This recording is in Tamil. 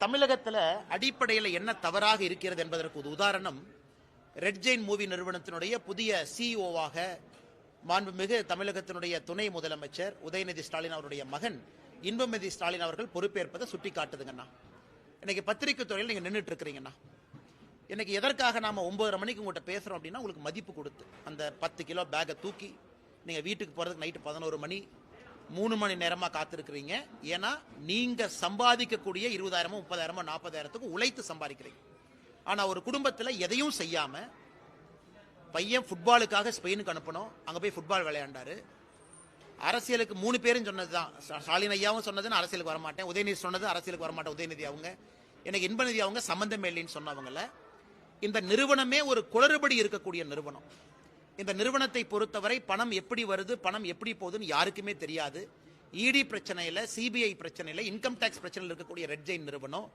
தமிழகத்தில் அடிப்படையில் என்ன தவறாக இருக்கிறது என்பதற்கு ஒரு உதாரணம் ரெட் ஜெயின் மூவி நிறுவனத்தினுடைய புதிய சிஇஓவாக மாண்புமிகு தமிழகத்தினுடைய துணை முதலமைச்சர் உதயநிதி ஸ்டாலின் அவருடைய மகன் இன்பநிதி ஸ்டாலின் அவர்கள் பொறுப்பேற்பதை சுட்டி காட்டுதுங்கண்ணா. இன்னைக்கு பத்திரிகை துறையில் நீங்க நின்றுட்டு இருக்கிறீங்கண்ணா. இன்னைக்கு எதற்காக நாம 9:30 மணிக்கு உங்கள்கிட்ட பேசுறோம் அப்படின்னா உங்களுக்கு மதிப்பு கொடுத்து அந்த 10 கிலோ பேக்கை தூக்கி நீங்க வீட்டுக்கு போறதுக்கு நைட்டு 11 மணி 3 மணி நேரமா காத்திருக்கிறீங்க. ஏன்னா நீங்க சம்பாதிக்கக்கூடிய 20,000 30,000 40,000 உழைத்து சம்பாதிக்கிறீங்க. ஆனா ஒரு குடும்பத்தில் எதையும் செய்யாம பையன் ஃபுட்பாலுக்காக ஸ்பெயினுக்கு அனுப்பணும், அங்க போய் ஃபுட்பால் விளையாண்டாரு. அரசியலுக்கு 3 பேரும் சொன்னதுதான், ஸ்டாலின் ஐயாவும் சொன்னது நான் அரசியலுக்கு வரமாட்டேன், உதயநிதி சொன்னது அரசியலுக்கு வரமாட்டேன், உதயநிதி அவங்க எனக்கு இன்பநிதி அவங்க சம்பந்தமே இல்லைன்னு சொன்னவங்கள. இந்த நிறுவனமே ஒரு குளறுபடி இருக்கக்கூடிய நிறுவனம். இந்த நிறுவனத்தை பொறுத்தவரை பணம் எப்படி வருது, பணம் எப்படி போகுதுன்னு யாருக்குமே தெரியாது. இடி பிரச்சனையில, சிபிஐ பிரச்சனையில, இன்கம் டாக்ஸ் பிரச்சனையில் இருக்கக்கூடிய ரெட் ஜெயின் நிறுவனம்